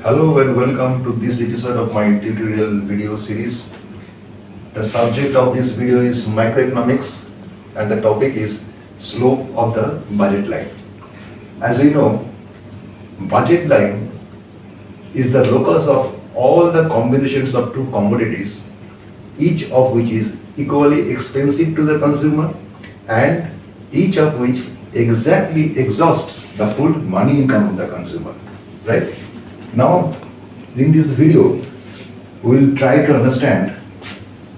Hello and welcome to this episode of my tutorial video series. The subject of this video is microeconomics and the topic is slope of the budget line. As we know, budget line is the locus of all the combinations of two commodities, each of which is equally expensive to the consumer and each of which exactly exhausts the full money income of the consumer, right? Now, in this video, we will try to understand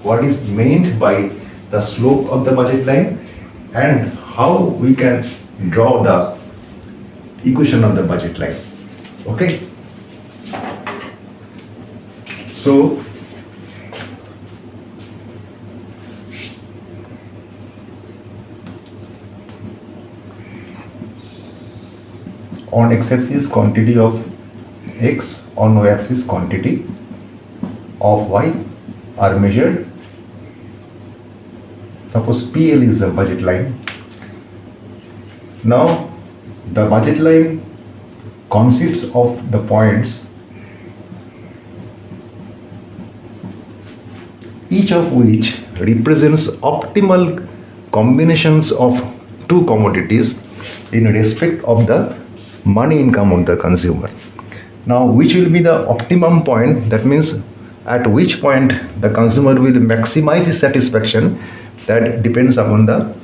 what is meant by the slope of the budget line and how we can draw the equation of the budget line. Okay? So, on x-axis quantity of x, on y-axis quantity of y are measured. Suppose PL is the budget line. Now the budget line consists of the points, each of which represents optimal combinations of two commodities in respect of the money income of the consumer. Now, which will be the optimum point? That means at which point the consumer will maximize his satisfaction, that depends upon the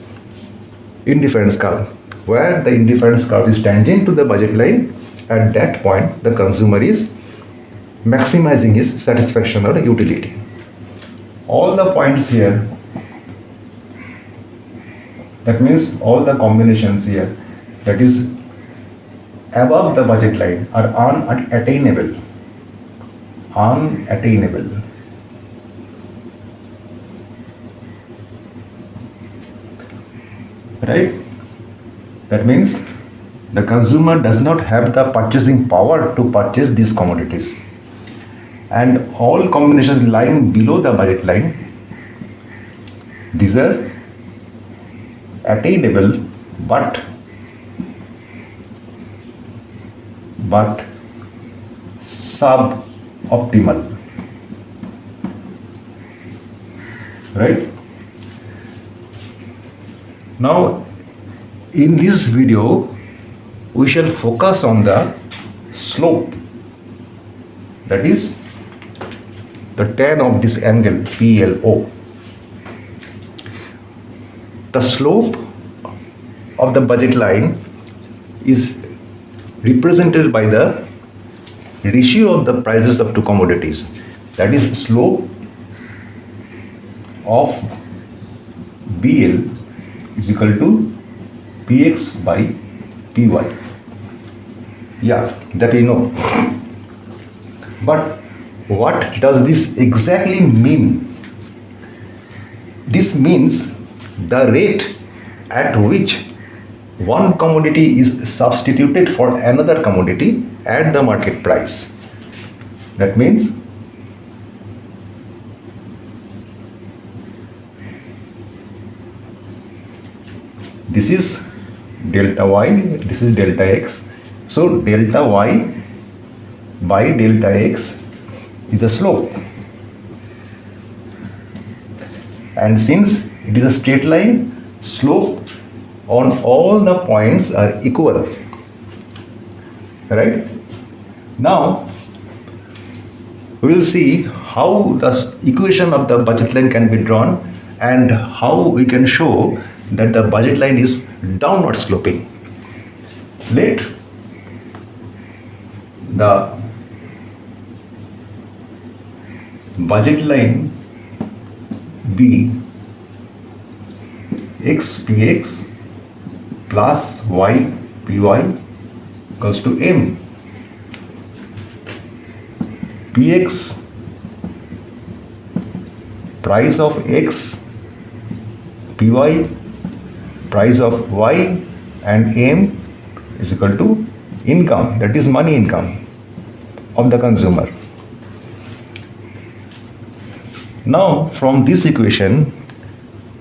indifference curve. Where the indifference curve is tangent to the budget line, at that point the consumer is maximizing his satisfaction or utility. All the points here, that means all the combinations here, that is above the budget line, are unattainable. Right? That means the consumer does not have the purchasing power to purchase these commodities. And all combinations lying below the budget line, these are attainable but suboptimal, right? Now in this video we shall focus on the slope, that is the tan of this angle PLO. The slope of the budget line is represented by the ratio of the prices of two commodities, that is slope of BL is equal to PX by PY. Yeah, that we know. But what does this exactly mean? This means the rate at which one commodity is substituted for another commodity at the market price. That means this is delta y, this is delta x. So delta y by delta x is a slope. And since it is a straight line, slope on all the points are equal, right? Now we will see how the equation of the budget line can be drawn and how we can show that the budget line is downward sloping. Let the budget line be xpx plus ypy equals to m. Px, price of x, py, price of y, and m is equal to income, that is money income of the consumer. Now from this equation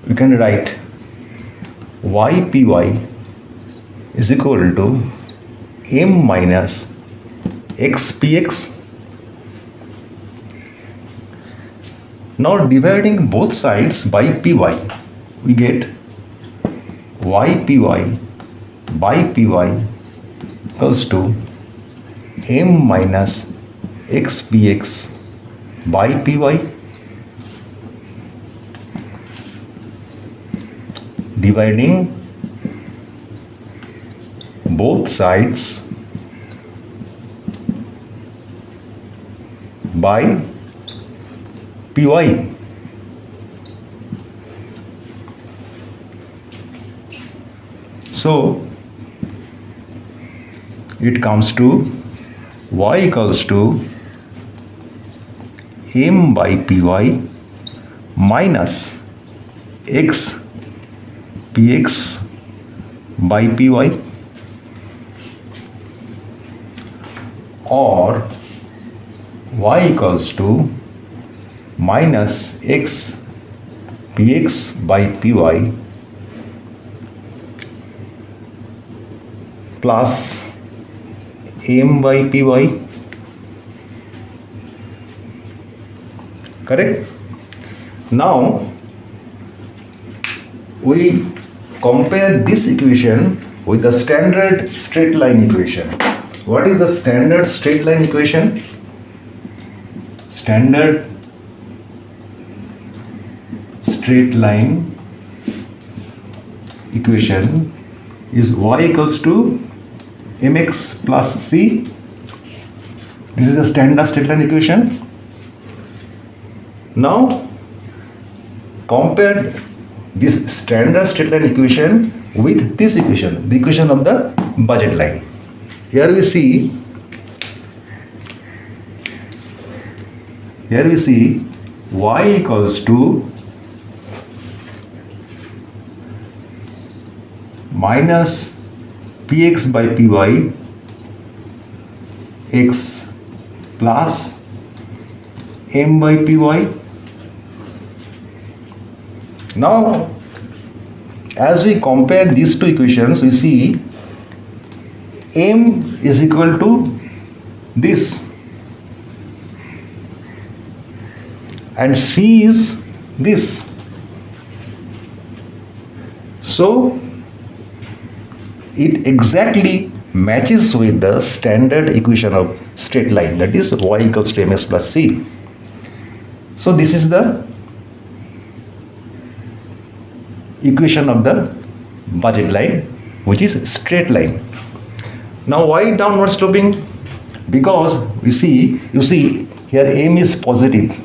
we can write ypy is equal to m minus xpx. Now dividing both sides by py, we get ypy by py equals to m minus xpx by py. Dividing both sides by py. So it comes to y equals to m by py minus x px by py, or y equals to minus x px by py plus m by py. Correct? Now we compare this equation with the standard straight line equation. What is the standard straight line equation? Standard straight line equation is y equals to mx plus c. This is the standard straight line equation. Now compare this standard straight line equation with this equation, the equation of the budget line. Here we see y equals to minus px by py x plus m by py. Now as we compare these two equations, we see m is equal to this and c is this. So it exactly matches with the standard equation of straight line, that is y equals to mx plus c. So this is the equation of the budget line, which is straight line. Now why downward sloping? Because you see here m is positive,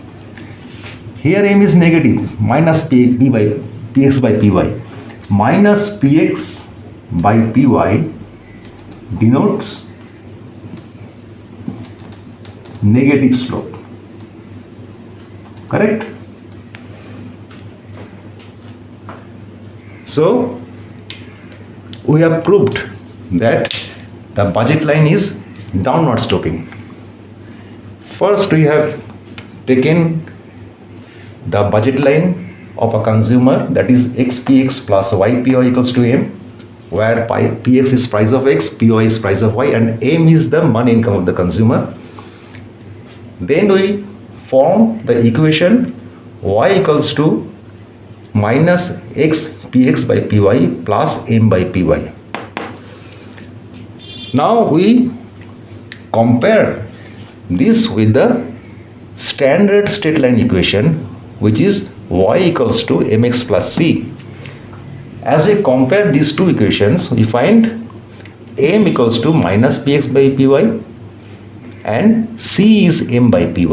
here m is negative, minus px by py. Minus px by py denotes negative slope. Correct? So we have proved that the budget line is downward sloping. First we have taken the budget line of a consumer, that is xpx plus ypy equals to m, where px is price of x, py is price of y, and m is the money income of the consumer. Then we form the equation y equals to minus x px by py plus m by py. Now we compare this with the standard straight line equation, which is y equals to mx plus c. As we compare these two equations, we find m equals to minus px by py and c is m by py.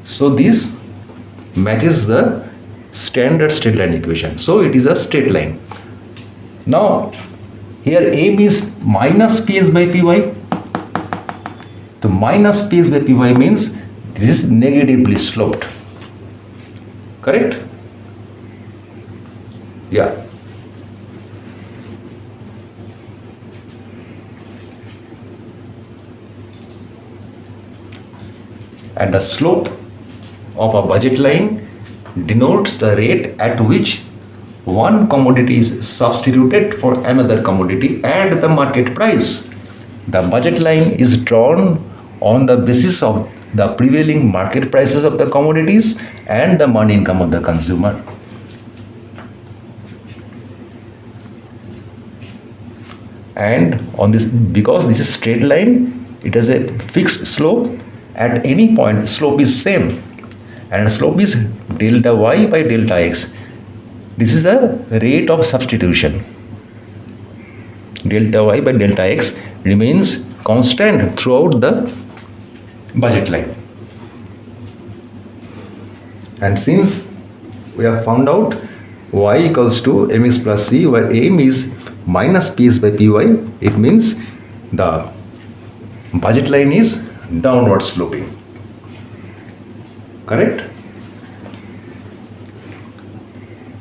So this matches the standard straight line equation. So it is a straight line. Now here m is minus px by py. The minus px by py means this is negatively sloped. Correct? Yeah. And the slope of a budget line denotes the rate at which one commodity is substituted for another commodity at the market price. The budget line is drawn on the basis of the prevailing market prices of the commodities and the money income of the consumer. And on this, because this is straight line, it has a fixed slope. At any point, slope is same, and slope is delta y by delta x. This is the rate of substitution. Delta y by delta x remains constant throughout the budget line. And since we have found out y equals to mx plus c, where m is minus ps by py, it means the budget line is downward sloping. Correct?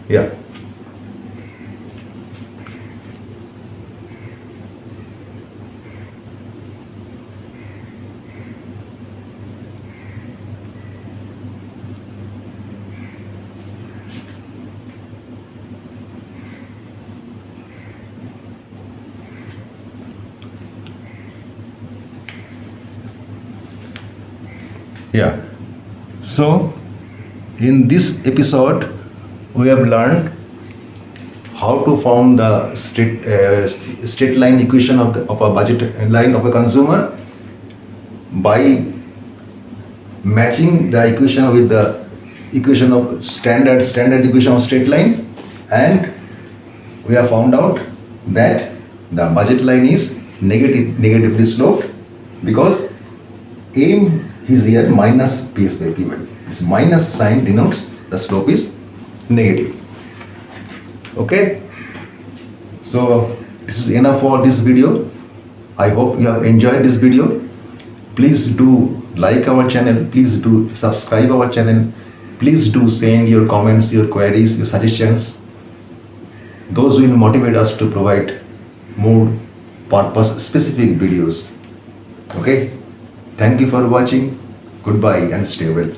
Yeah. Yeah. So, in this episode, we have learned how to form the straight line equation of a budget line of a consumer by matching the equation with the equation of standard equation of straight line, and we have found out that the budget line is negatively sloped because m is here minus ps by py. This minus sign denotes the slope is negative. Okay, so this is enough for this video. I hope you have enjoyed this video. Please do like our channel, please do subscribe our channel, please do send your comments, your queries, your suggestions. Those will motivate us to provide more purpose specific videos. Okay, thank you for watching. Goodbye and stay well.